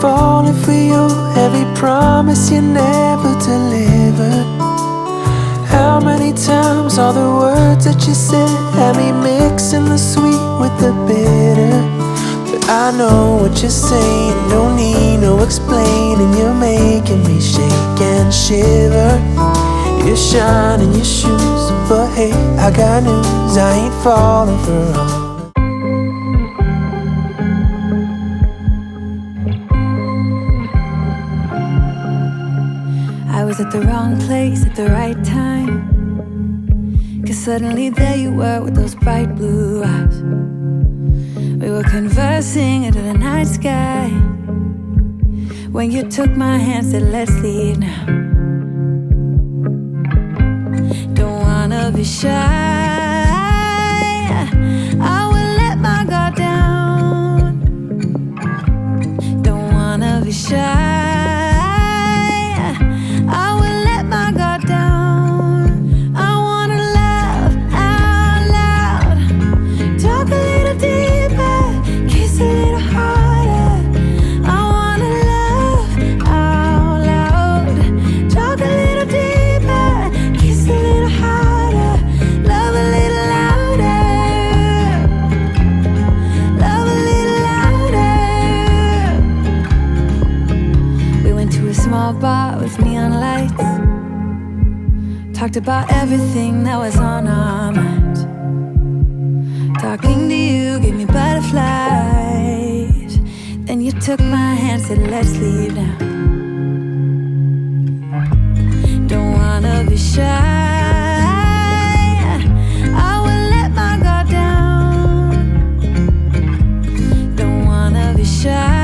falling for you, every promise you never delivered. How many times all the words that you said had me mixing the sweet with the bitter. But I know what you're saying, don't need no explaining. You're making me shake and shiver. You're shining your shoes, but hey, I got news, I ain't falling for all. I was at the wrong place at the right time, 'cause suddenly there you were with those bright blue eyes. We were conversing under the night sky, when you took my hand, said let's leave now. Don't wanna be shy, I will let my guard down. Don't wanna be shy, bar with neon lights, talked about everything that was on our minds. Talking to you gave me butterflies. Then you took my hand, said let's leave now. Don't wanna be shy, I will let my guard down. Don't wanna be shy,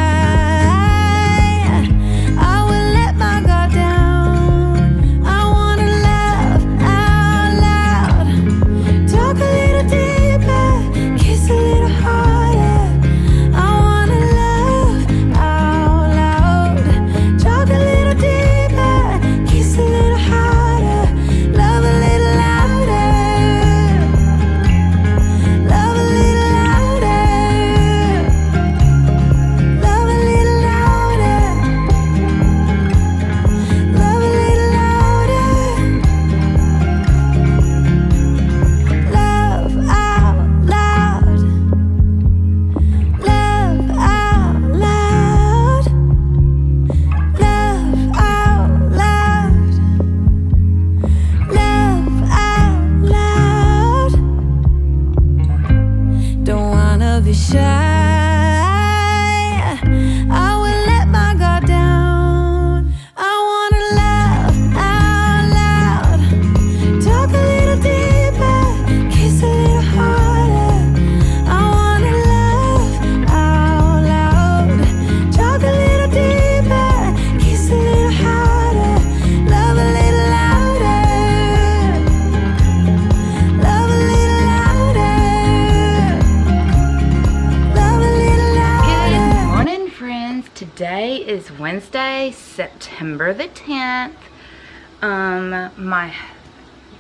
Wednesday, September the 10th.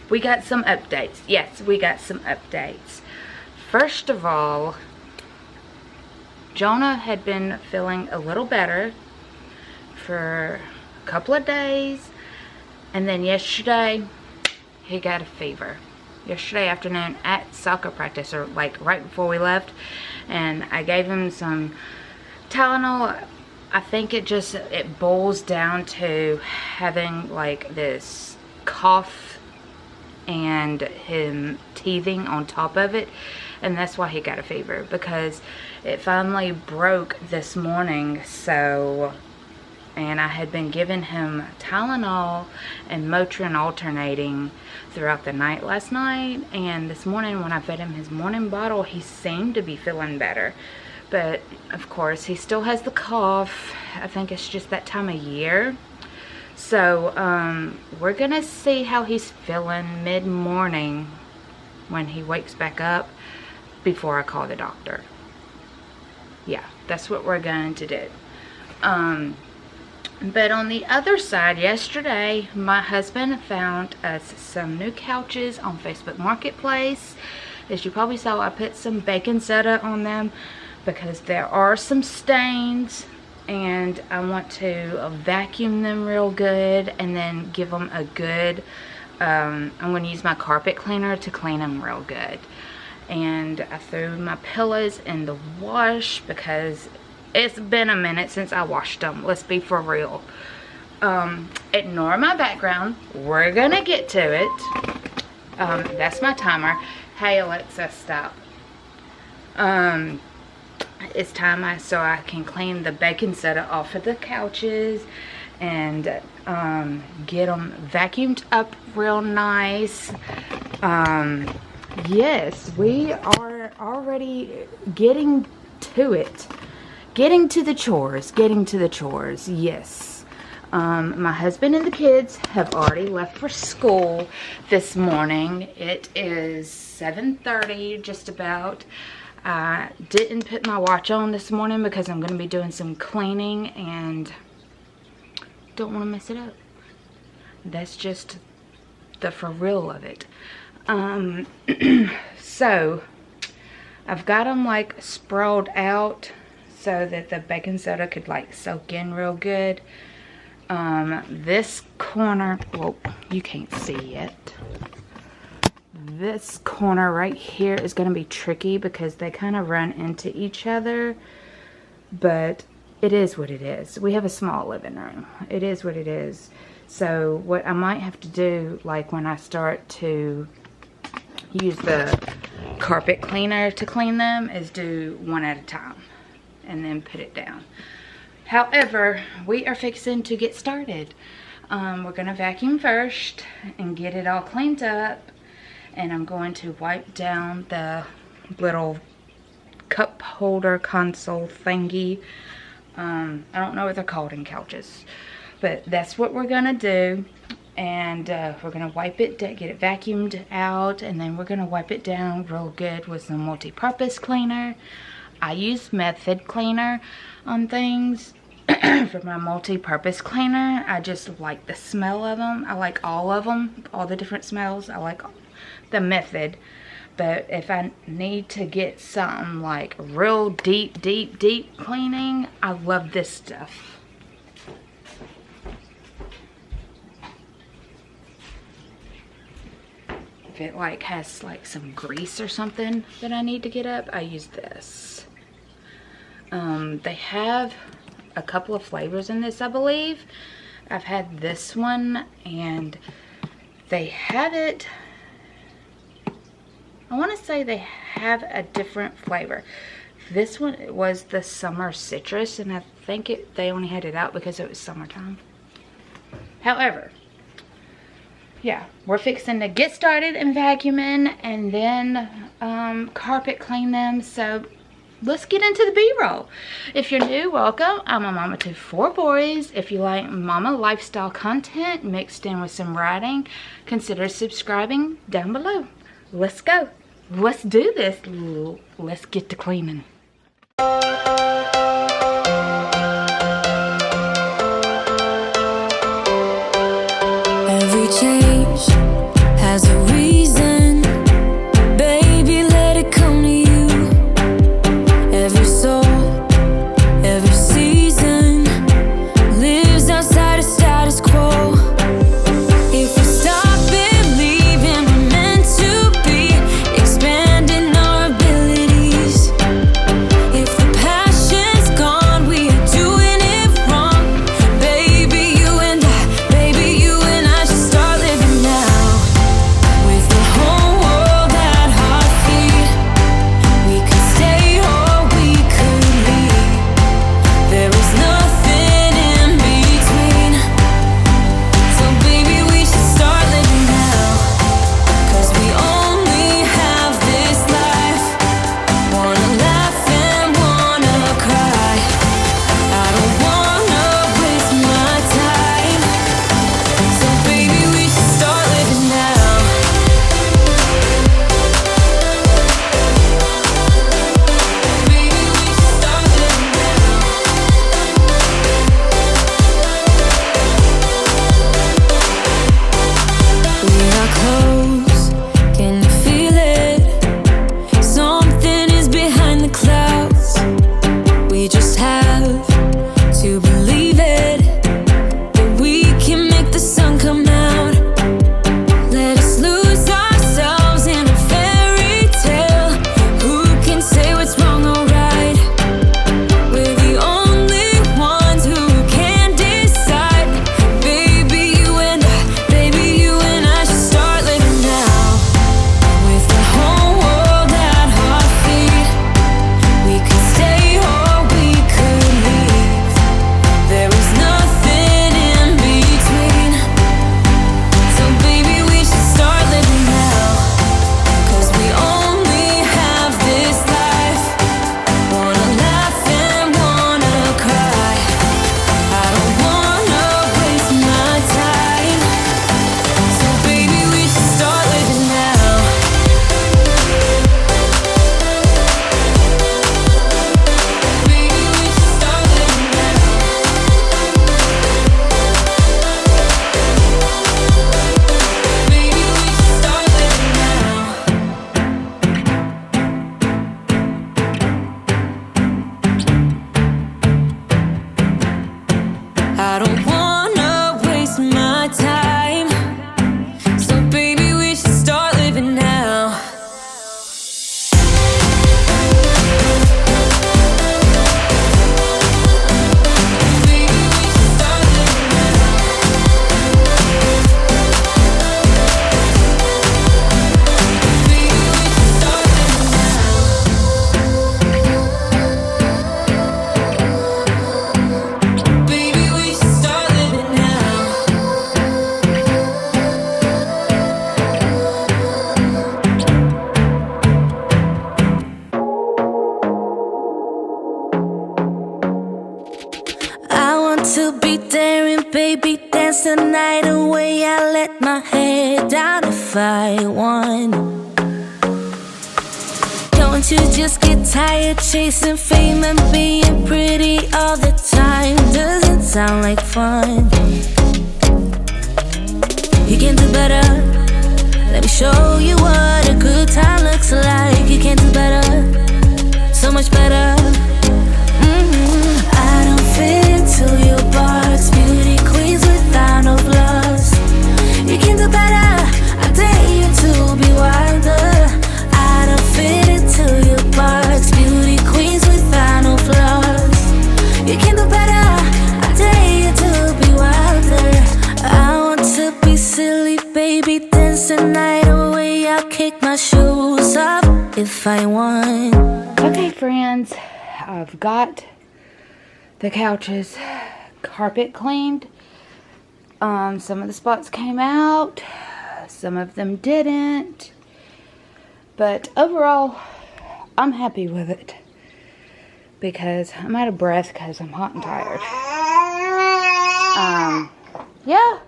We got some updates. Yes, we got some updates. First of all, Jonah had been feeling a little better for a couple of days, and then yesterday he got a fever. Yesterday afternoon at soccer practice, or like right before we left, and I gave him some Tylenol. I think it boils down to having like this cough and him teething on top of it, and that's why he got a fever, because it finally broke this morning. So, and I had been giving him Tylenol and Motrin alternating throughout the night last night, and this morning when I fed him his morning bottle, he seemed to be feeling better. But of course he still has the cough. I think it's just that time of year. So we're gonna see how he's feeling mid-morning when he wakes back up before I call the doctor. Yeah, that's what we're going to do. But on the other side, yesterday my husband found us some new couches on Facebook Marketplace. As you probably saw, I put some baking soda on them because there are some stains and I want to vacuum them real good and then give them a good, I'm going to use my carpet cleaner to clean them real good. And I threw my pillows in the wash because it's been a minute since I washed them. Let's be for real. Ignore my background. We're gonna get to it. That's my timer. Hey Alexa, stop. It's time so I can clean the baking soda off of the couches and get them vacuumed up real nice. Yes, we are already getting to it. Getting to the chores, yes. My husband and the kids have already left for school this morning. It is 7:30, just about. I didn't put my watch on this morning because I'm going to be doing some cleaning and don't want to mess it up. That's just the for real of it. So I've got them like sprawled out so that the baking soda could like soak in real good. This corner, well, you can't see yet. This corner right here is going to be tricky because they kind of run into each other, but it is what it is. We have a small living room. It is what it is. So what I might have to do, like when I start to use the carpet cleaner to clean them, is do one at a time and then put it down. However, we are fixing to get started. We're going to vacuum first and get it all cleaned up, and I'm going to wipe down the little cup holder console thingy. I don't know what they're called in couches, but that's what we're going to do. And we're going to wipe it, get it vacuumed out, and then we're going to wipe it down real good with some multi-purpose cleaner. I use method cleaner on things for my multi-purpose cleaner. I just like the smell of them. I like all of them, all the different smells. I like the method. But if I need to get something like real deep cleaning, I love this stuff. If it like has like some grease or something that I need to get up, I use this. They have a couple of flavors in this, I believe. I've had this one, and they have it, I want to say they have a different flavor. This one was the summer citrus, and I think they only had it out because it was summertime. However, yeah, we're fixing to get started in vacuuming and then carpet clean them. So let's get into the B-roll. If you're new, welcome. I'm a mama to 4 boys. If you like mama lifestyle content mixed in with some writing, consider subscribing down below. Let's go. Let's do this. Let's get to cleaning. Every change has a reason, baby, let it come to you. Every soul, every season lives outside of status quo. If we stop believing we're meant to be, expanding our abilities. If the passion's gone, we are doing it wrong. Baby, you and I should start living now. to be there and baby dance the night away. I let my head down if I won. Don't you just get tired chasing fame and being pretty all the time? Doesn't sound like fun. You can do better. Let me show you what a good time looks like. You can do better, so much better. I don't fit into your box. Beauty queens without no flaws. You can do better. I dare you to be wilder. I don't fit into your box. Beauty queens without no flaws. You can do better. I dare you to be wilder. I want to be silly, baby, dance the night away. I'll kick my shoes off if I want. Okay, friends, I've got the couches carpet cleaned. Some of the spots came out, some of them didn't, but overall I'm happy with it because I'm out of breath because I'm hot and tired. Yeah,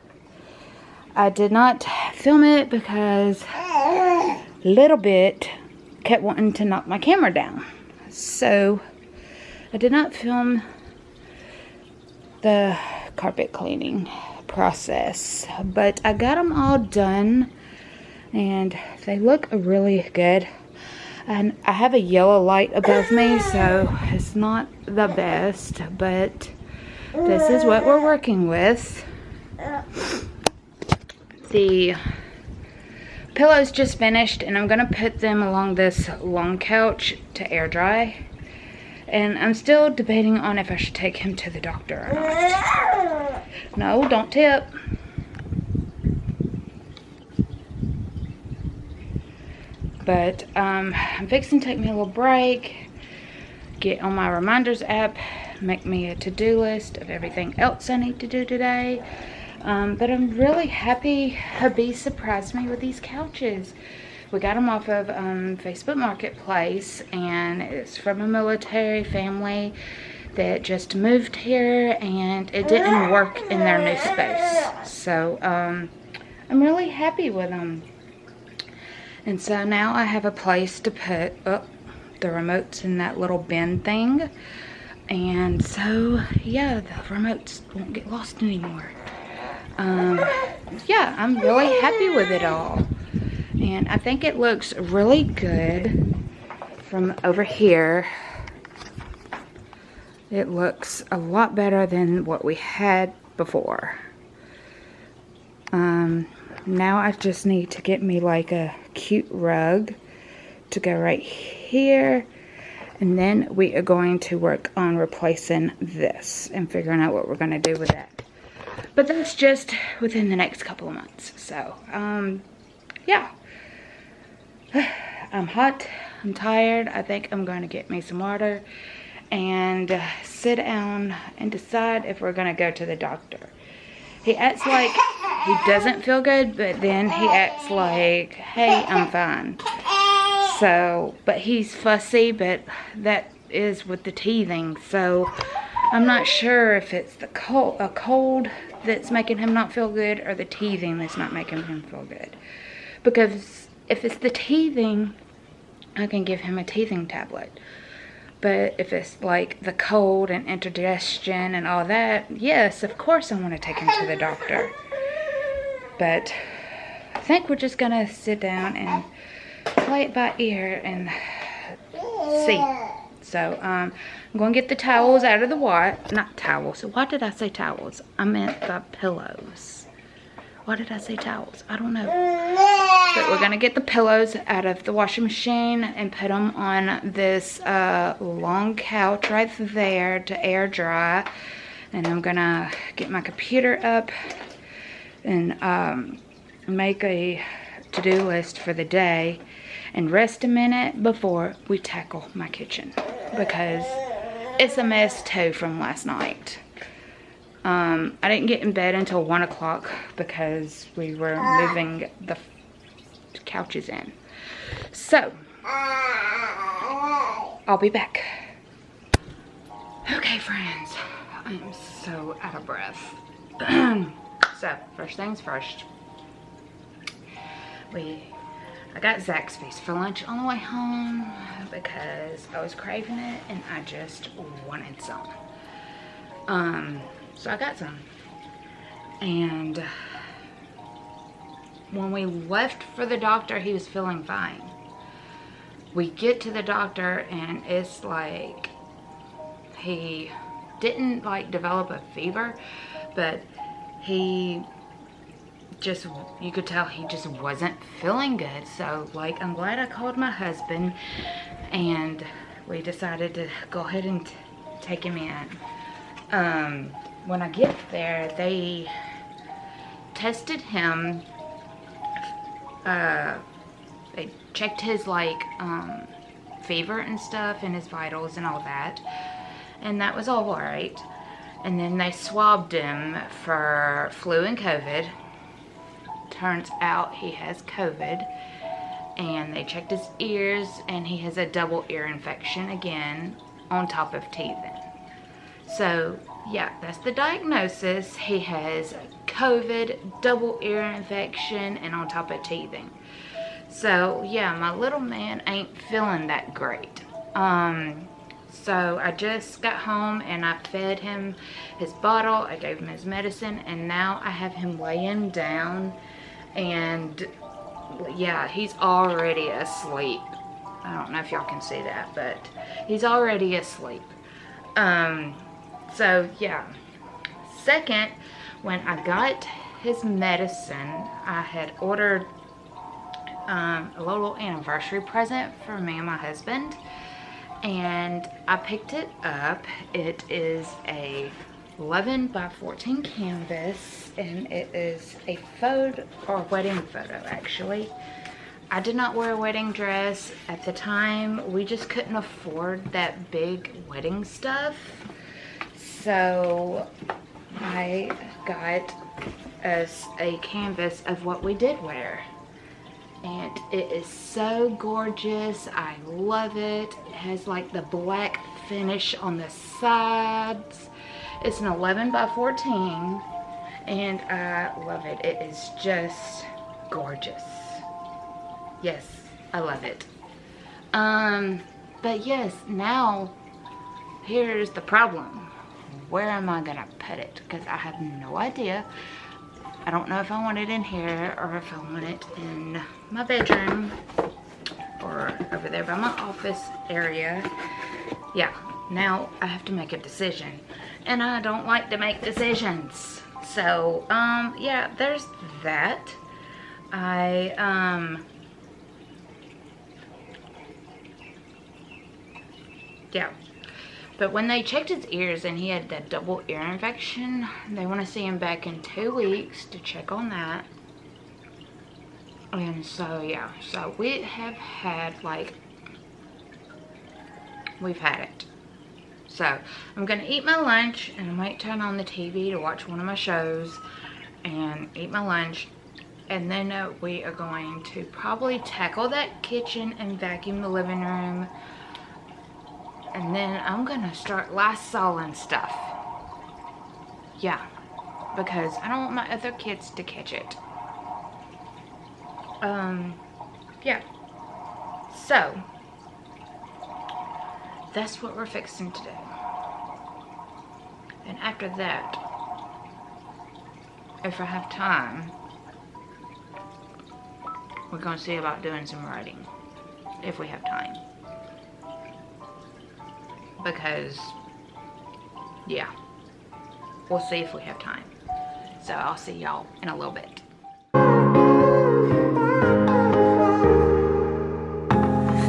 I did not film it because little bit kept wanting to knock my camera down, so I did not film the carpet cleaning process, but I got them all done and they look really good. And I have a yellow light above me, so it's not the best, but this is what we're working with. The pillows just finished and I'm gonna put them along this long couch to air dry. And I'm still debating on if I should take him to the doctor or not. No, don't tip. But I'm fixing to take me a little break, get on my reminders app, make me a to-do list of everything else I need to do today. But I'm really happy hubby surprised me with these couches. We got them off of Facebook Marketplace, and it's from a military family that just moved here, and it didn't work in their new space. So I'm really happy with them. And so now I have a place to put the remotes in that little bin thing. And so, yeah, the remotes won't get lost anymore. Yeah, I'm really happy with it all. And I think it looks really good from over here. It looks a lot better than what we had before. Now I just need to get me like a cute rug to go right here. And then we are going to work on replacing this and figuring out what we're going to do with that. But that's just within the next couple of months. So, yeah. I'm hot, I'm tired. I think I'm going to get me some water and sit down and decide if we're going to go to the doctor. He acts like he doesn't feel good, but then he acts like, hey, I'm fine. So, but he's fussy, but that is with the teething. So I'm not sure if it's a cold that's making him not feel good or the teething that's not making him feel good. Because if it's the teething, I can give him a teething tablet. But if it's like the cold and indigestion and all that, yes, of course I want to take him to the doctor. But I think we're just going to sit down and play it by ear and see. So, I'm going to get the towels out of the not towels. Why did I say towels? I meant the pillows. Why did I say towels? I don't know. But we're going to get the pillows out of the washing machine and put them on this long couch right there to air dry. And I'm going to get my computer up and make a to-do list for the day and rest a minute before we tackle my kitchen. Because it's a mess too from last night. I didn't get in bed until 1 o'clock because we were moving the couches in. So, I'll be back. Okay, friends. I am so out of breath. So, first things first. I got Zaxby's for lunch on the way home because I was craving it and I just wanted some. So I got some. And when we left for the doctor, he was feeling fine. We get to the doctor and it's like he didn't like develop a fever, but he just, you could tell he just wasn't feeling good. So like, I'm glad I called my husband and we decided to go ahead and take him in. When I get there, they tested him. They checked his like fever and stuff and his vitals and all that, and that was all right. And then they swabbed him for flu and COVID. Turns out he has COVID. And they checked his ears and he has a double ear infection again on top of teething. So yeah, that's the diagnosis. He has COVID, double ear infection, and on top of teething. So yeah, my little man ain't feeling that great. So I just got home and I fed him his bottle, I gave him his medicine, and now I have him laying down, and yeah, he's already asleep. I don't know if y'all can see that, but he's already asleep. So yeah. Second, when I got his medicine, I had ordered a little anniversary present for me and my husband, and I picked it up. It is a 11 by 14 canvas, and it is a photo, or wedding photo actually. I did not wear a wedding dress at the time. We just couldn't afford that big wedding stuff. So I got us a canvas of what we did wear. And it is so gorgeous. I love it. It has like the black finish on the sides. It's an 11 by 14 and I love it. It is just gorgeous. Yes, I love it. But yes, now here's the problem. Where am I gonna put it? Because I have no idea. I don't know if I want it in here or if I want it in my bedroom or over there by my office area. Yeah, now I have to make a decision. And I don't like to make decisions. So, yeah, there's that. Yeah. But when they checked his ears and he had that double ear infection, they want to see him back in 2 weeks to check on that. And so, yeah. So we have had, like, we've had it. So I'm going to eat my lunch and I might turn on the TV to watch one of my shows and eat my lunch. And then we are going to probably tackle that kitchen and vacuum the living room. And then I'm gonna start Lysoling stuff. Yeah, because I don't want my other kids to catch it. Yeah. So, that's what we're fixing to do. And after that, if I have time, we're gonna see about doing some writing. If we have time. Because, yeah, we'll see if we have time. So I'll see y'all in a little bit.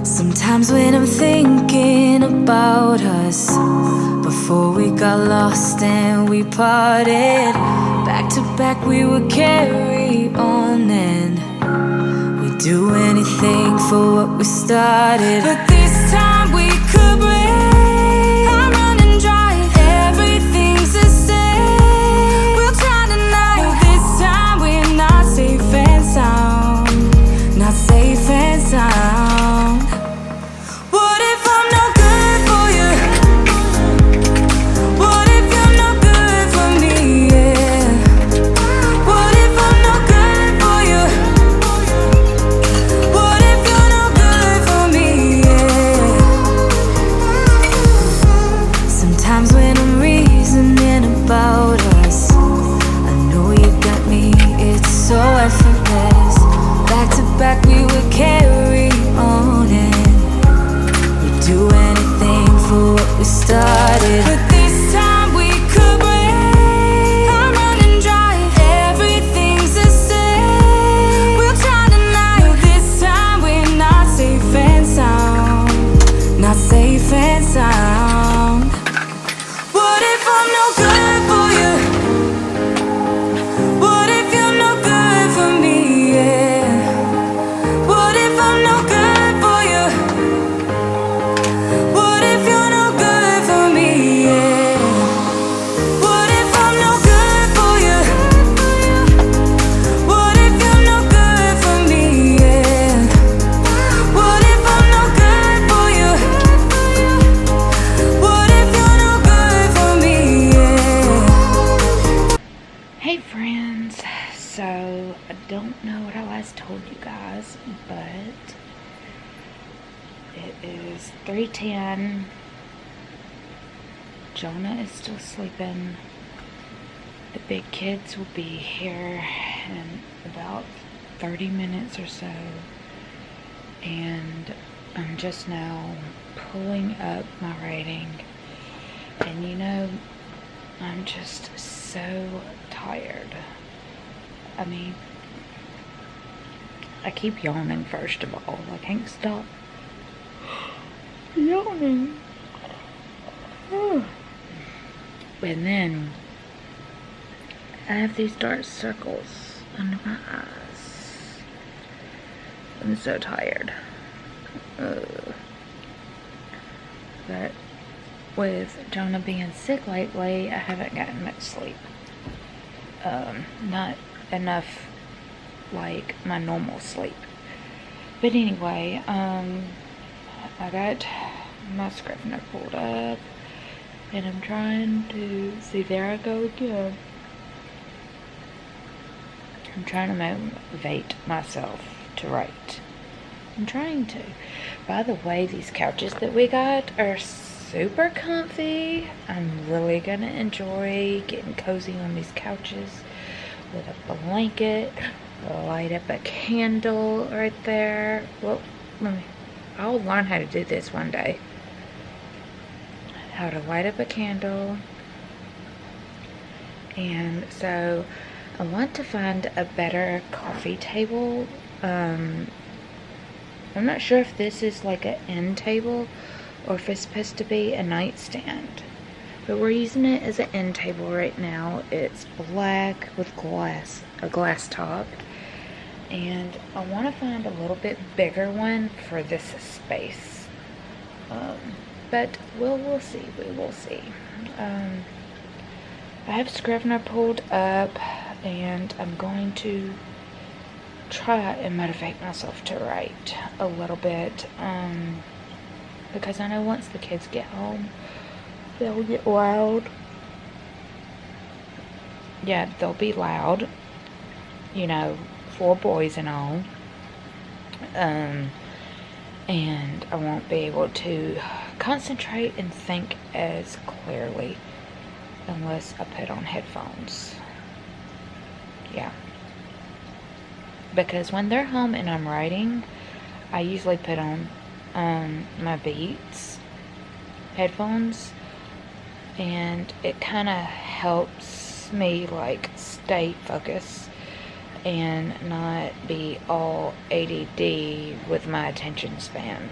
Sometimes when I'm thinking about us, before we got lost and we parted, back to back we would carry on and we'd do anything for what we started. But this time we could break. What if I'm no good for you? What if you're not So, I don't know what I last told you guys, but it is 3:10. Jonah is still sleeping. The big kids will be here in about 30 minutes or so. And I'm just now pulling up my writing. And you know, I'm just so tired. I mean, I keep yawning first of all. I can't stop yawning. And then I have these dark circles under my eyes. I'm so tired. But with Jonah being sick lately, I haven't gotten much sleep. Not enough like my normal sleep. But anyway, I got my scrivener pulled up, and I'm trying to see, there I go again. I'm trying to motivate myself to write. I'm trying to. By the way, these couches that we got are super comfy. I'm really gonna enjoy getting cozy on these couches with a blanket. Light up a candle right there. Well, I'll learn how to do this one day. How to light up a candle. And so I want to find a better coffee table. I'm not sure if this is like an end table or if it's supposed to be a nightstand. But we're using it as an end table right now. It's black with a glass top. And I want to find a little bit bigger one for this space. But we'll see. We will see. I have Scrivener pulled up, and I'm going to try and motivate myself to write a little bit. Because I know once the kids get home, they'll get loud. Yeah, they'll be loud. You know, 4 boys and all. And I won't be able to concentrate and think as clearly unless I put on headphones. Yeah. Because when they're home and I'm writing, I usually put on my Beats headphones, and it kind of helps me like stay focused and not be all ADD with my attention span.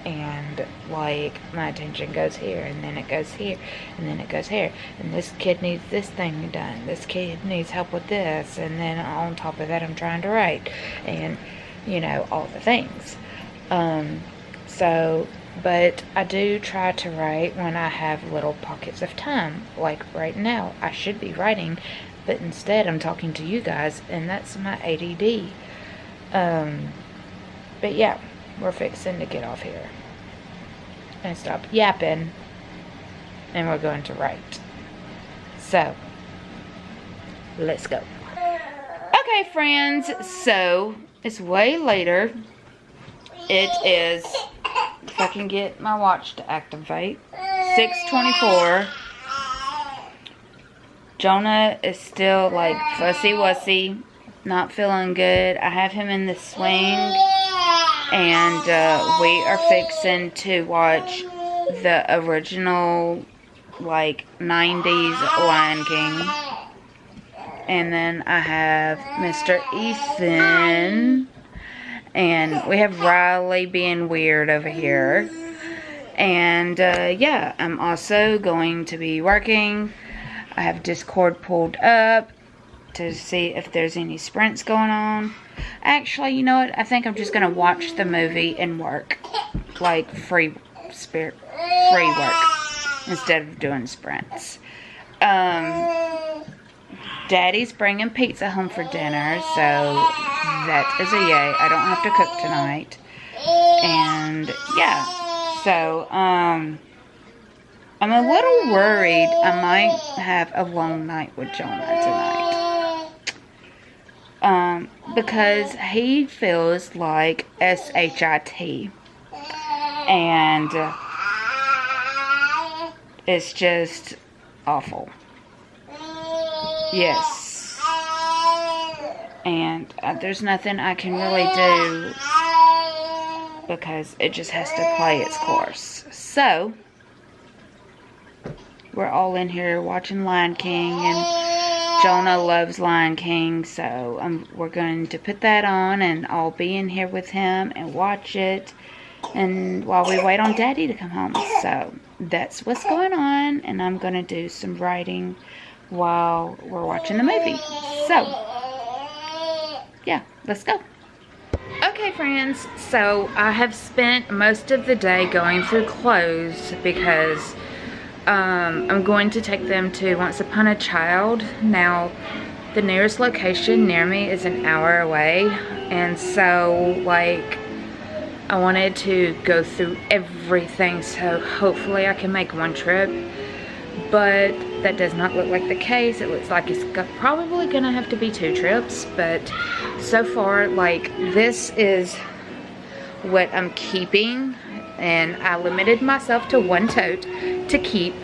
And like my attention goes here, and then it goes here, and then it goes here, and this kid needs this thing done, this kid needs help with this, and then on top of that I'm trying to write, and you know, all the things. But I do try to write when I have little pockets of time. Like right now, I should be writing, but instead I'm talking to you guys, and that's my ADD. But yeah, we're fixing to get off here and stop yapping, and we're going to write. So, let's go. Okay, friends, so it's way later. It is, if I can get my watch to activate, 6:24. Jonah is still like fussy-wussy, not feeling good. I have him in the swing, and we are fixing to watch the original like 90s Lion King. And then I have Mr. Ethan, and we have Riley being weird over here. And yeah, I'm also going to be working. I have Discord pulled up to see if there's any sprints going on. Actually, you know what? I think I'm just going to watch the movie and work. Like free work instead of doing sprints. Daddy's bringing pizza home for dinner, so that is a yay. I don't have to cook tonight. And yeah, so I'm a little worried I might have a long night with Jonah tonight. because he feels like SHIT, and it's just awful. Yes. And there's nothing I can really do because it just has to play its course. So, we're all in here watching Lion King, and Jonah loves Lion King, so we're going to put that on, and I'll be in here with him and watch it, and while we wait on Daddy to come home. So, that's what's going on, and I'm going to do some writing while we're watching the movie. So, yeah, let's go. Okay, friends, so I have spent most of the day going through clothes because I'm going to take them to Once Upon a Child. Now, the nearest location near me is an hour away, and so, like, I wanted to go through everything, so hopefully I can make one trip, but that does not look like the case. It looks like it's probably gonna have to be 2 trips, but so far, like, this is what I'm keeping, and I limited myself to 1 tote to keep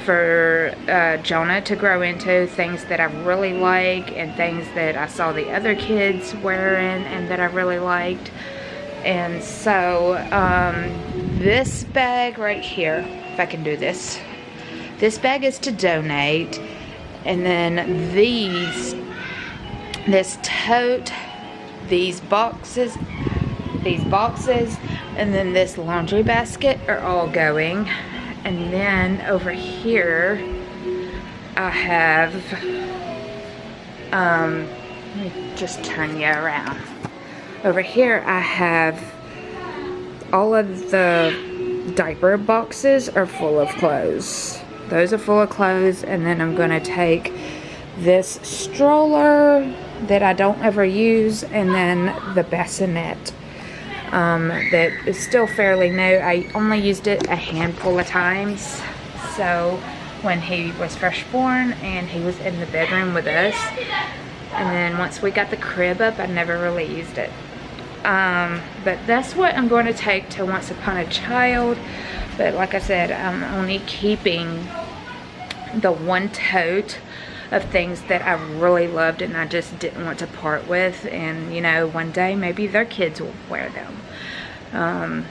for Jonah to grow into, things that I really like and things that I saw the other kids wearing and that I really liked. And so this bag right here, if I can do this bag is to donate, and then this tote, these boxes, and then this laundry basket are all going. And then over here I have let me just turn you around. Over here I have all of the diaper boxes are full of clothes. Those are full of clothes, and then I'm going to take this stroller that I don't ever use, and then the bassinet that is still fairly new. I only used it a handful of times. So when he was fresh born and he was in the bedroom with us, and then once we got the crib up, I never really used it. But that's what I'm going to take to Once Upon a Child. But like I said, I'm only keeping the 1 tote of things that I really loved and I just didn't want to part with. And, you know, one day maybe their kids will wear them.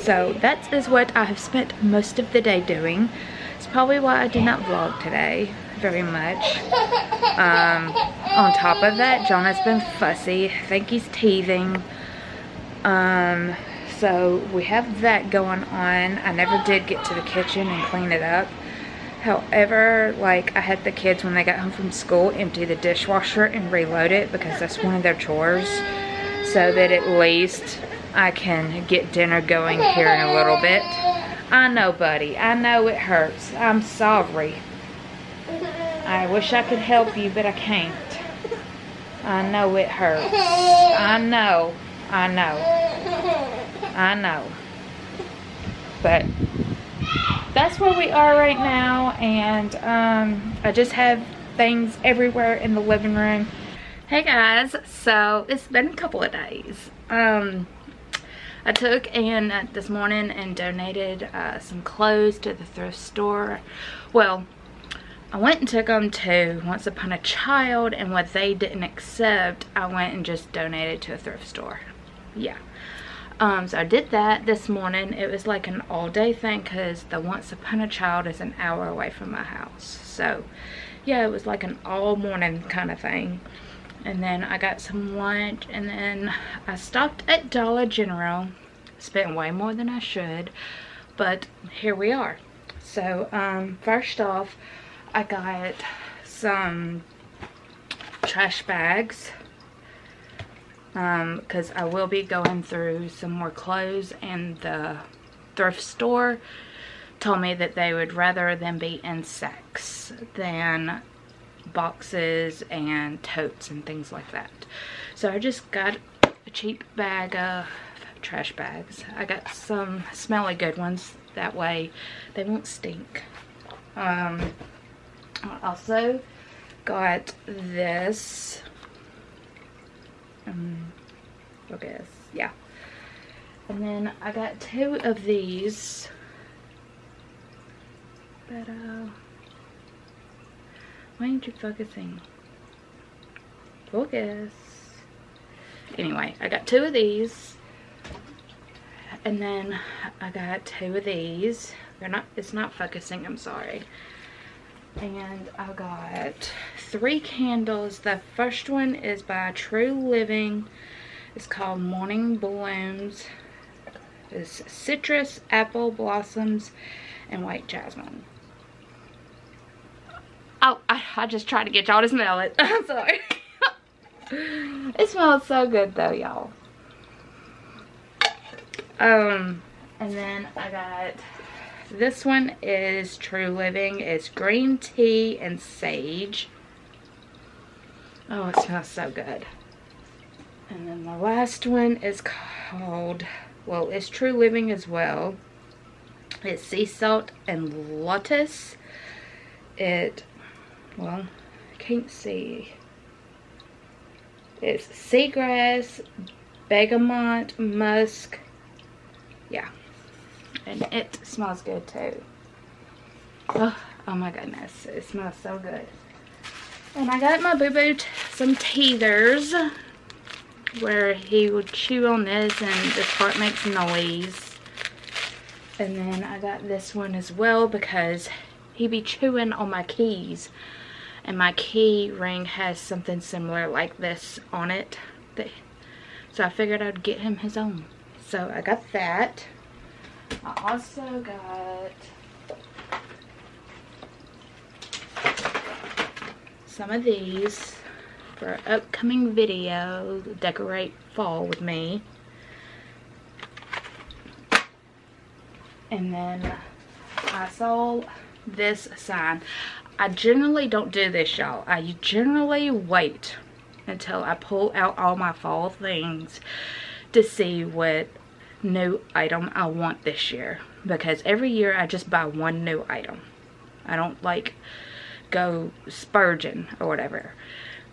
So that is what I have spent most of the day doing. It's probably why I did not vlog today very much. On top of that, Jonah's been fussy. I think he's teething. So we have that going on. I never did get to the kitchen and clean it up. However, like, I had the kids, when they got home from school, empty the dishwasher and reload it because that's one of their chores, so that at least I can get dinner going here in a little bit. I know, buddy. I know it hurts. I'm sorry. I wish I could help you, but I can't. I know it hurts. I know. But that's where we are right now, and I just have things everywhere in the living room. Hey guys, so it's been a couple of days. I took in this morning and donated some clothes to the thrift store. Well, I went and took them to Once Upon a Child, and what they didn't accept, I went and just donated to a thrift store. Yeah. So I did that this morning. It was like an all-day thing because the Once Upon a Child is an hour away from my house. So, yeah, it was like an all-morning kind of thing. And then I got some lunch, and then I stopped at Dollar General. Spent way more than I should, but here we are. So, first off, I got some trash bags. Because I will be going through some more clothes, and the thrift store told me that they would rather them be in sacks than boxes and totes and things like that. So I just got a cheap bag of trash bags. I got some smelly good ones, that way they won't stink. I also got this Focus, yeah. And then I got 2 of these. But, why aren't you focusing? Focus. Anyway, I got 2 of these. And then I got 2 of these. It's not focusing, I'm sorry. And I got 3 candles. The first one is by True Living. It's called Morning Blooms. It's citrus, apple blossoms, and white jasmine. Oh, I just tried to get y'all to smell it. I'm sorry. It smells so good though, y'all. And then I got, this one is True Living. It's green tea and sage. Oh, it smells so good. And then the last one is called, well, it's True Living as well. It's sea salt and lotus. Well, I can't see. It's seagrass, bergamot, musk. Yeah. And it smells good too. Oh my goodness. It smells so good. And I got my boo-boo some teethers, where he would chew on this and this part makes noise. And then I got this one as well because he be chewing on my keys. And my key ring has something similar like this on it. So I figured I'd get him his own. So I got that. I also got some of these for an upcoming video, Decorate Fall with Me. And then I saw this sign. I generally don't do this, y'all. I generally wait until I pull out all my fall things to see what new item I want this year. Because every year I just buy one new item. I don't like go spurging or whatever.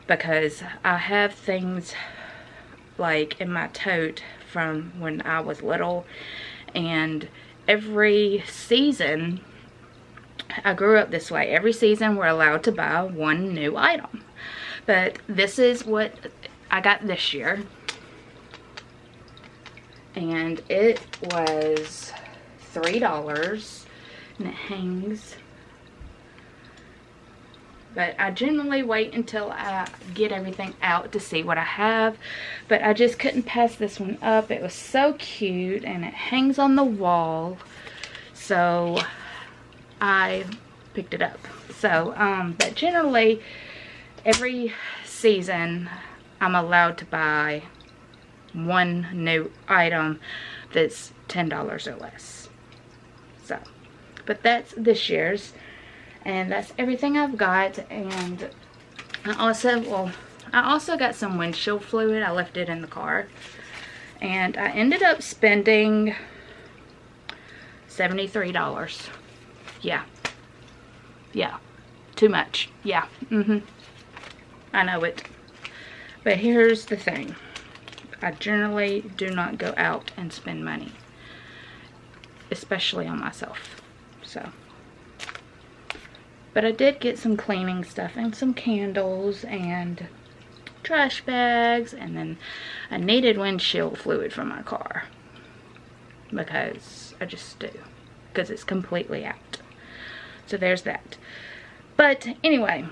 Because I have things like in my tote from when I was little, and every season, I grew up this way. Every season we're allowed to buy one new item. But this is what I got this year. And it was $3 and it hangs. But I generally wait until I get everything out to see what I have. But I just couldn't pass this one up. It was so cute and it hangs on the wall. So I picked it up. So, but generally every season I'm allowed to buy one new item that's $10 or less. So, but that's this year's. And that's everything I've got. And I also got some windshield fluid. I left it in the car. And I ended up spending $73. Yeah. Yeah. Too much. Yeah. I know it. But here's the thing. I generally do not go out and spend money. Especially on myself. So. But I did get some cleaning stuff and some candles and trash bags, and then I needed windshield fluid for my car because I just do, because it's completely out. So there's that. But anyway,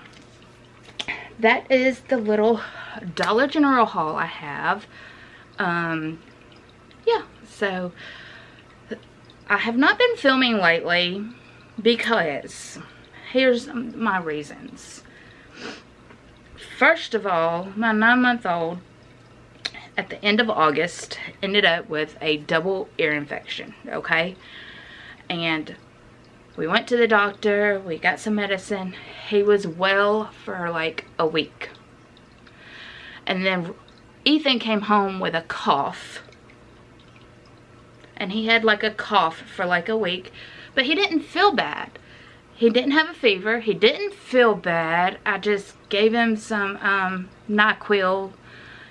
that is the little Dollar General haul I have. Yeah, so I have not been filming lately because here's my reasons. First of all, my 9-month-old at the end of August ended up with a double ear infection, okay? And we went to the doctor, we got some medicine. He was well for like a week. And then Ethan came home with a cough. And he had like a cough for like a week, but he didn't feel bad. He didn't have a fever. He didn't feel bad. I just gave him some NyQuil,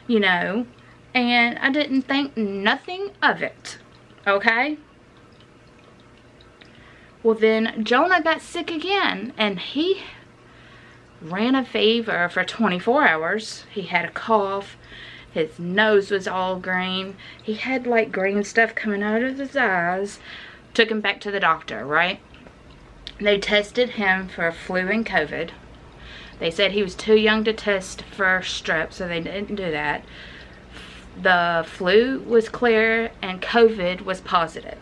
you know, and I didn't think nothing of it, okay? Well, then Jonah got sick again, and he ran a fever for 24 hours. He had a cough. His nose was all green. He had like green stuff coming out of his eyes. Took him back to the doctor, right? They tested him for flu and COVID. They said he was too young to test for strep, so they didn't do that. The flu was clear and COVID was positive.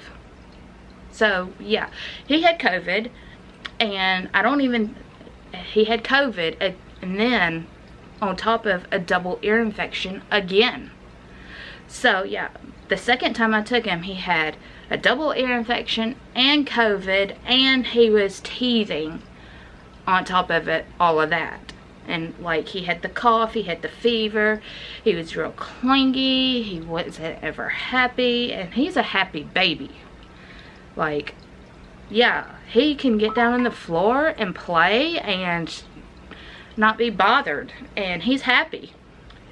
So, yeah, he had COVID, and he had COVID, and then on top of a double ear infection again. So, yeah, the second time I took him, he had a double ear infection and COVID, and he was teething on top of it, all of that. And like, he had the cough, he had the fever, he was real clingy, he wasn't ever happy, and he's a happy baby. Like, yeah, he can get down on the floor and play and not be bothered, and he's happy.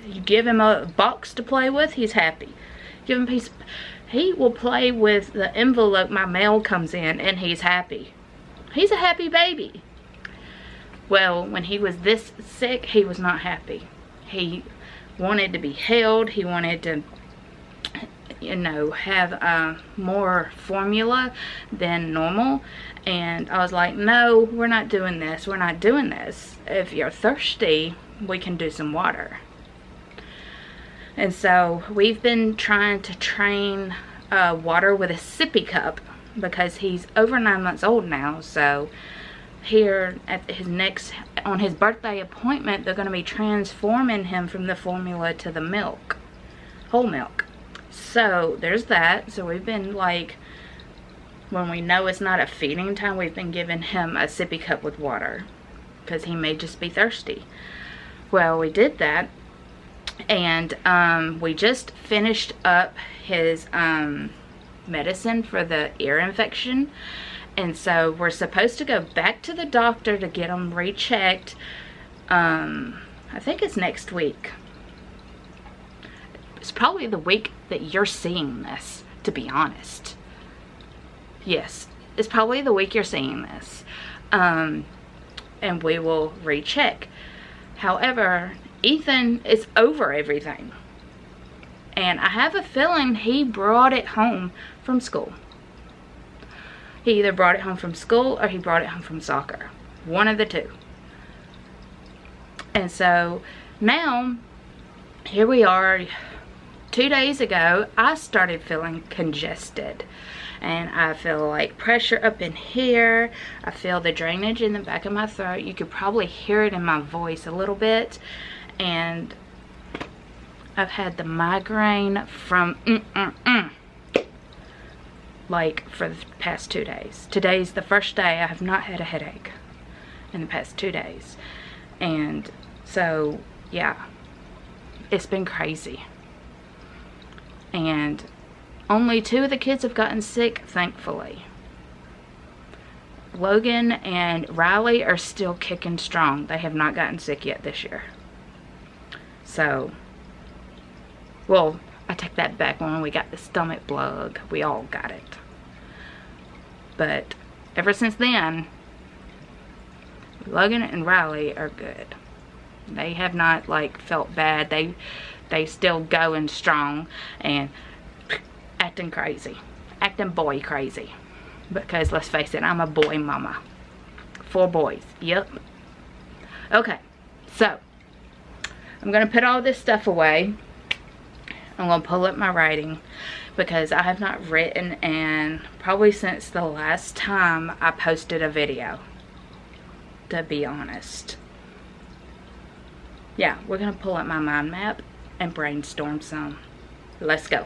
You give him a box to play with, he's happy. Give him a piece, he will play with the envelope my mail comes in, and he's happy. He's a happy baby. Well, when he was this sick, he was not happy. He wanted to be held. He wanted to, you know, have more formula than normal. And I was like, no, we're not doing this. We're not doing this. If you're thirsty, we can do some water. And so we've been trying to train water with a sippy cup, because he's over 9 months old now. So here at on his birthday appointment, they're going to be transforming him from the formula to the milk, whole milk. So there's that. So we've been like, when we know it's not a feeding time, we've been giving him a sippy cup with water, because he may just be thirsty. Well, we did that, and we just finished up his medicine for the ear infection. And so we're supposed to go back to the doctor to get him rechecked. I think it's next week. It's probably the week that you're seeing this, to be honest. Yes, it's probably the week you're seeing this. And we will recheck. However, Ethan is over everything. And I have a feeling he brought it home from school. He either brought it home from school or he brought it home from soccer. One of the two. And so now, here we are. 2 days ago, I started feeling congested. And I feel like pressure up in here. I feel the drainage in the back of my throat. You could probably hear it in my voice a little bit. And I've had the migraine from like for the past 2 days. Today's the first day I have not had a headache in the past 2 days. And so, yeah, it's been crazy. And only 2 of the kids have gotten sick, thankfully. Logan and Riley are still kicking strong. They have not gotten sick yet this year. So, well, I take that back. When we got the stomach bug, we all got it. But ever since then, Logan and Riley are good. They have not like felt bad. They still going strong and acting crazy, acting boy crazy. Because let's face it, I'm a boy mama. 4 boys. Yep. Okay, so I'm gonna put all this stuff away. I'm going to pull up my writing, because I have not written in probably since the last time I posted a video, to be honest. Yeah, we're going to pull up my mind map and brainstorm some. Let's go.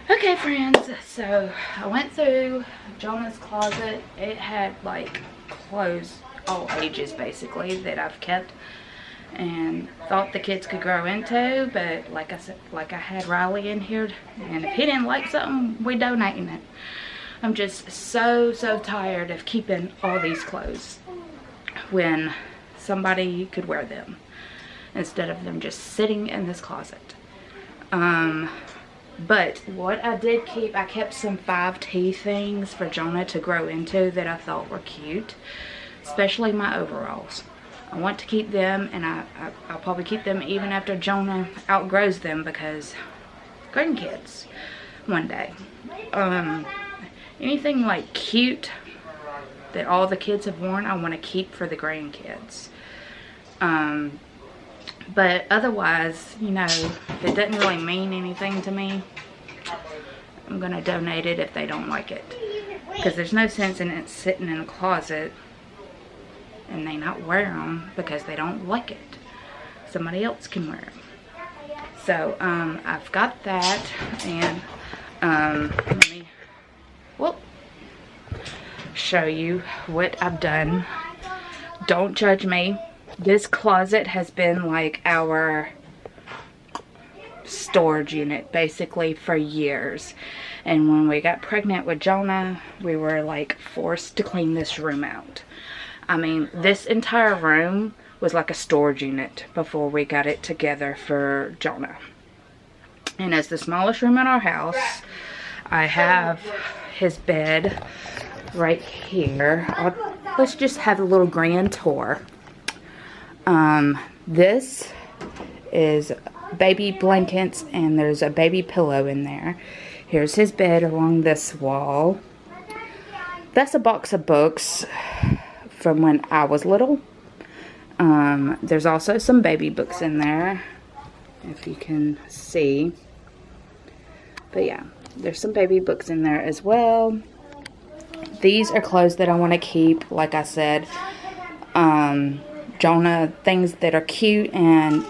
Okay, friends, so I went through Jonah's closet. It had like clothes, all ages basically, that I've kept and thought the kids could grow into, but like I said, like I had Riley in here, and if he didn't like something, we donating it. I'm just so tired of keeping all these clothes when somebody could wear them instead of them just sitting in this closet. But what I did keep, I kept some 5T things for Jonah to grow into that I thought were cute, especially my overalls. I want to keep them, and I'll probably keep them even after Jonah outgrows them, because grandkids one day. Anything like cute that all the kids have worn, I want to keep for the grandkids. But otherwise, you know, if it doesn't really mean anything to me, I'm going to donate it if they don't like it. Because there's no sense in it sitting in a closet and they not wear them because they don't like it. Somebody else can wear them. So, I've got that, and let me show you what I've done. Don't judge me. This closet has been like our storage unit basically for years. And when we got pregnant with Jonah, we were like forced to clean this room out. I mean, this entire room was like a storage unit before we got it together for Jonah. And as the smallest room in our house, I have his bed right here. Let's just have a little grand tour. This is baby blankets, and there's a baby pillow in there. Here's his bed along this wall. That's a box of books from when I was little. There's also some baby books in there, if you can see. But yeah, there's some baby books in there as well. These are clothes that I want to keep, like I said. Jonah, things that are cute, and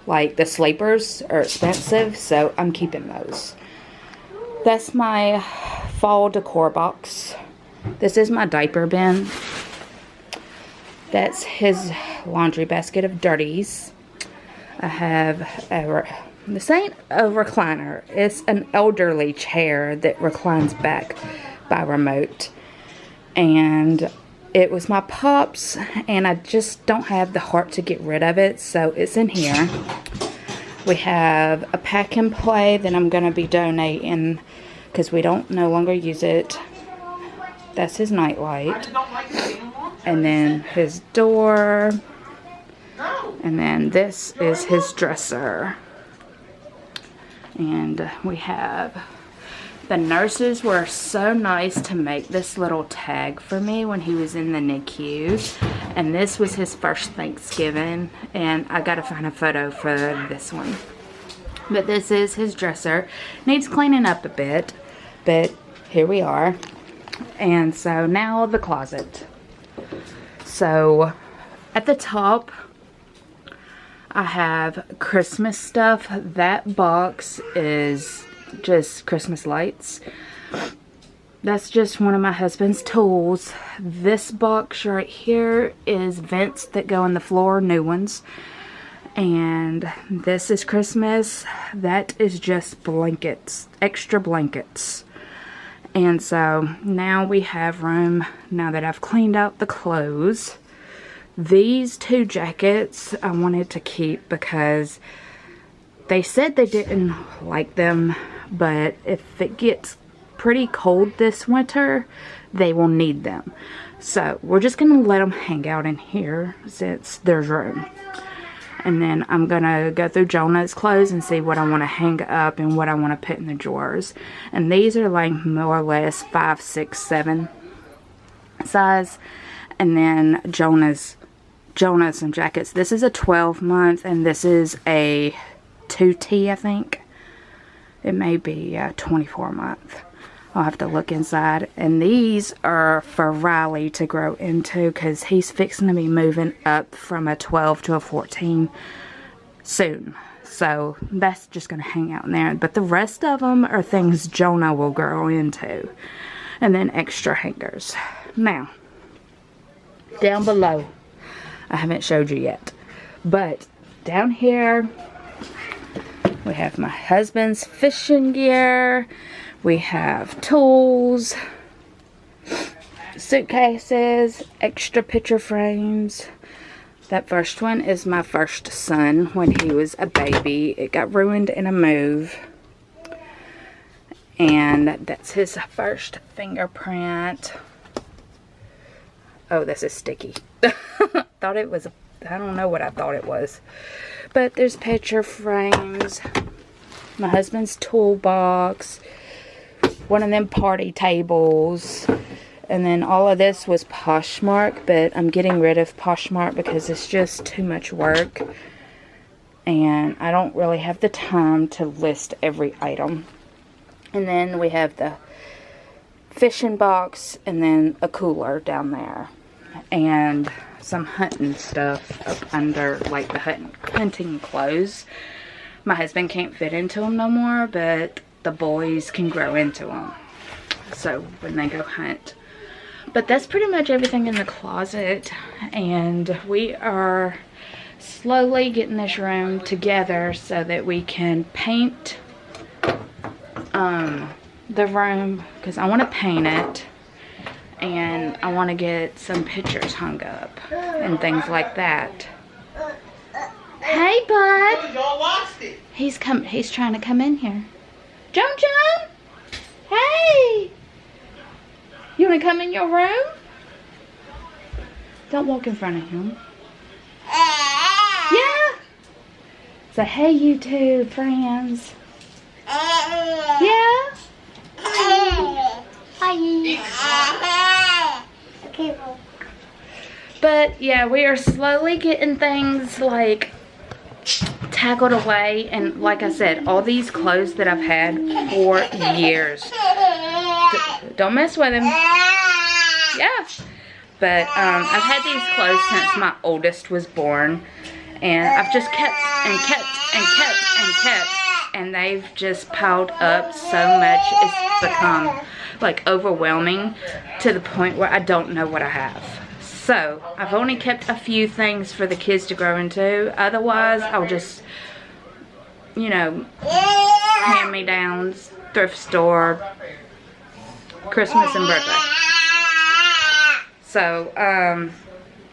like the sleepers are expensive, so I'm keeping those. That's my fall decor box. This is my diaper bin. That's his laundry basket of dirties. I have this ain't a recliner. It's an elderly chair that reclines back by remote. And it was my pop's, and I just don't have the heart to get rid of it, so it's in here. We have a pack and play that I'm going to be donating because we don't no longer use it. That's his nightlight. And then his door. And then this is his dresser. And we have... The nurses were so nice to make this little tag for me when he was in the NICU. And this was his first Thanksgiving. And I gotta find a photo for this one. But this is his dresser. Needs cleaning up a bit. But here we are. And so now the closet. So at the top, I have Christmas stuff. That box is just Christmas lights. That's just one of my husband's tools. This box right here is vents that go in the floor, new ones. And this is Christmas. That is just blankets, extra blankets. And so now we have room, now that I've cleaned out the clothes. These two jackets I wanted to keep because they said they didn't like them, but if it gets pretty cold this winter, they will need them. So we're just going to let them hang out in here since there's room. And then I'm going to go through Jonah's clothes and see what I want to hang up and what I want to put in the drawers. And these are like more or less 5, 6, 7 size. And then Jonah's some jackets. This is a 12-month and this is a 2T, I think. It may be a 24-month. I'll have to look inside. And these are for Riley to grow into because he's fixing to be moving up from a 12 to a 14 soon. So that's just going to hang out in there. But the rest of them are things Jonah will grow into. And then extra hangers. Now, down below, I haven't showed you yet. But down here, we have my husband's fishing gear. We have tools, suitcases, extra picture frames, That first one is my first son when he was a baby. It got ruined in a move. And that's his first fingerprint. Oh, this is sticky. Thought it was, I don't know what I thought it was. But there's picture frames. My husband's toolbox. One of them party tables. And then all of this was Poshmark, but I'm getting rid of Poshmark because it's just too much work. And I don't really have the time to list every item. And then we have the fishing box and then a cooler down there. And some hunting stuff up under, like the hunting clothes. My husband can't fit into them no more, but the boys can grow into them. So when they go hunt. But that's pretty much everything in the closet, and we are slowly getting this room together so that we can paint the room, because I want to paint it, and I want to get some pictures hung up and things like that. Hey, bud. He's trying to come in here. John. Hey. You want to come in your room? Don't walk in front of him. Yeah. So, hey, you two friends. Yeah. Hi. But yeah, we are slowly getting things like tackled away, and like I said, all these clothes that I've had for years. Don't mess with him. Yeah. But I've had these clothes since my oldest was born, and I've just kept and kept and kept and kept, and they've just piled up so much. It's become like overwhelming to the point where I don't know what I have. So I've only kept a few things for the kids to grow into. Otherwise, I'll just, you know, hand-me-downs, thrift store, Christmas and birthday. So,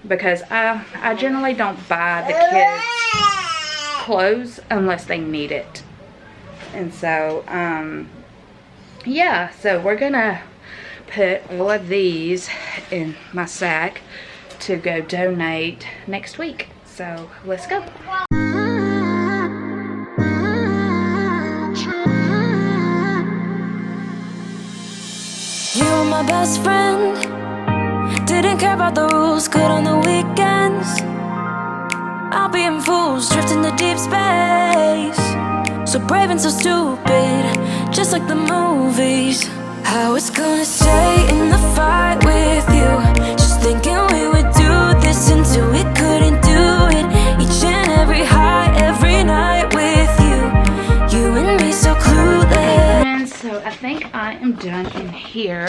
because I generally don't buy the kids clothes unless they need it. And so, yeah, so we're gonna put all of these in my sack to go donate next week. So let's go. You were my best friend. Didn't care about the rules, good on the weekends. I'll be in fools, drifting to deep space. So brave and so stupid, just like the movies. I was gonna stay in the fight with you, just thinking we would do this until we couldn't do it. Each and every high, every night with you. You and me so clueless. And so I think I am done in here.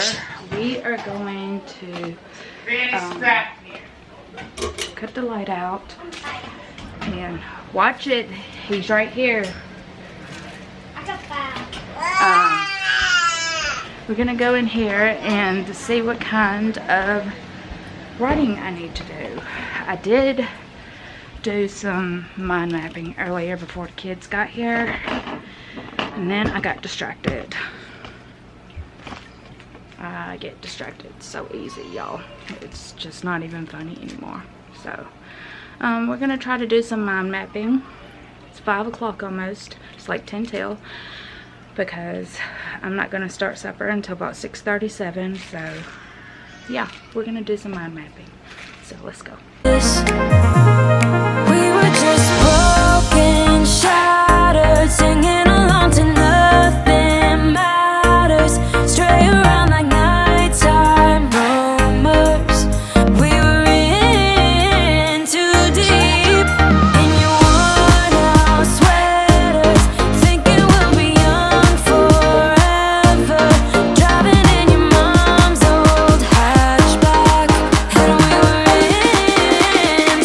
We are going to cut the light out and watch it. He's right here. We're gonna go in here and see what kind of writing I need to do. I did do some mind mapping earlier before the kids got here, and then I got distracted. I get distracted so easy, y'all. It's just not even funny anymore. So we're gonna try to do some mind mapping. It's 5 o'clock almost. It's like 10 till, because I'm not gonna start supper until about 6:37. So yeah, we're gonna do some mind mapping. So let's go. We were just broken, shattered, singing along to nothing matters. Stray around like nighttime rumors. We were in too deep in your worn-out sweaters, thinking we'll be young forever. Driving in your mom's old hatchback, and we were in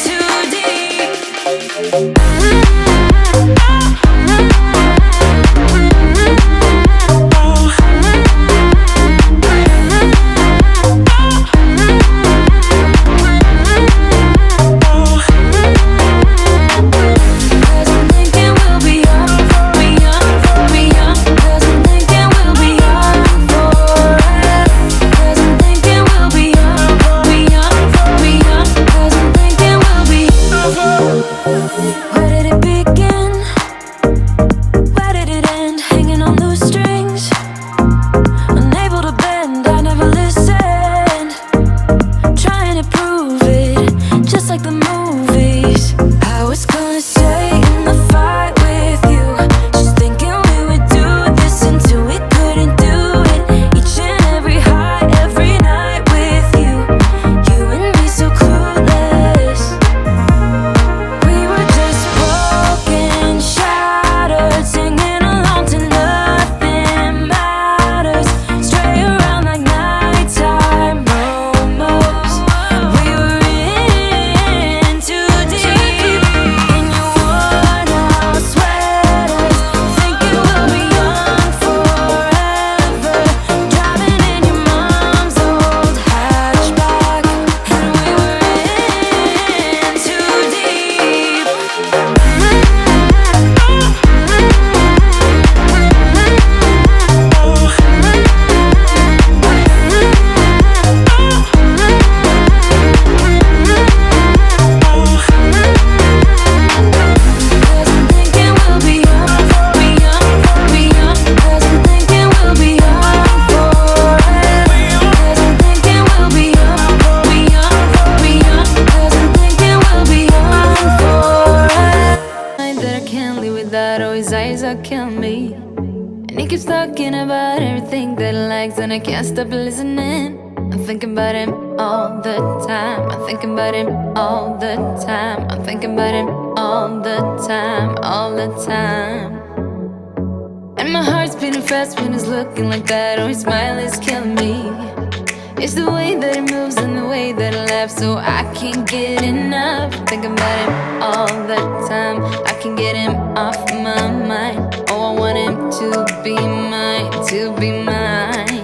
days. I was gonna stay in the fight with you, just thinking we would do this until we couldn't do it. Each and every high, every night with you, you and me so clueless. We were just broken, shattered, singing along to nothing matters. Stray around like nighttime momos. We were in too deep in your worn out sweaters, thinking we'll be young forever. Driving in your mom's old hatchback, and we were in too deep. Cause I'm thinking we'll be young, we young, we young. Cause I'm thinking we'll be young forever. Cause I'm thinking we'll be young, we young, we young. Cause I'm thinking we'll be young forever. That I can't live without, oh, his eyes are killing me. And he keeps talking about everything that he likes, and I can't stop listening. I'm thinking about him all the time. I'm thinking about him all the time. I'm thinking about him all the time, all the time. And my heart's beating fast when he's looking like that. Oh, his smile is killing me. It's the way that he moves and the way that he laughs, so I can't get enough. Thinking about him all the time. I can't get him off my mind. Oh, I want him to be mine, to be mine.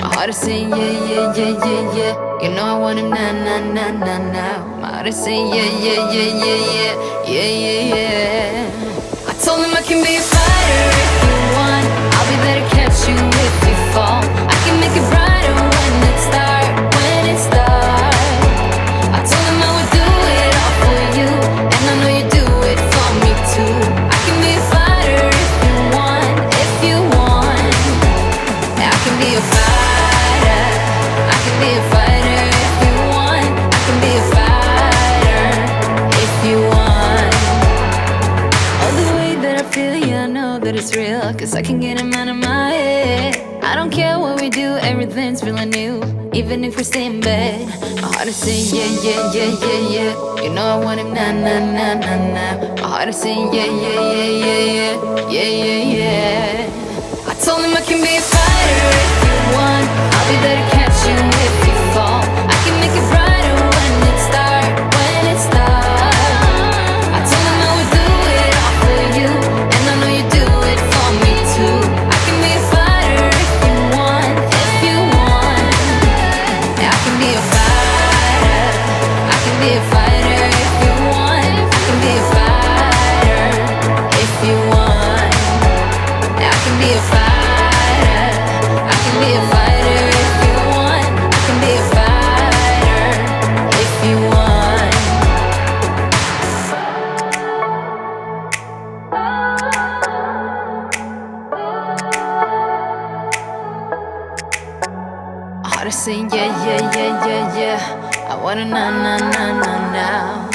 My heart is saying yeah, yeah, yeah, yeah, yeah. You know I want him now, now, now, now, now. My heart is saying yeah, yeah, yeah, yeah, yeah, yeah, yeah, yeah. I told him I can be a fighter if you want. I'll be there to catch you if you fall. I can make it brighter when it's dark, when it's dark. I told him I would do it all for you, and I know you do it for me too. I can be a fighter if you want, if you want. I can be a fighter. I can be a fighter if you want. I can be a fighter if you want. Oh, the way that I feel, yeah, I know that it's real, cause I can get him out of my head. I don't care what we do, everything's feeling new, even if we stay in bed. My heart is saying yeah, yeah, yeah, yeah, yeah. You know I want him now, now, now, now, now. My heart is saying yeah, yeah, yeah, yeah, yeah, yeah, yeah, yeah. I told him I can be a fighter if you want. I'll be there to catch you if you fall. I can make it brighter when it's dark, when it's dark. I told him I would do it all for you, and I know you do it for me too. I can be a fighter if you want, if you want. I can be a fighter. I can be a fighter if you want. I can be a fighter if you want. I can be a fighter. I can be a fighter if you want. I can be a fighter if you want. My heart is saying yeah, yeah, yeah, yeah, yeah. I wanna now, now, now, now, now.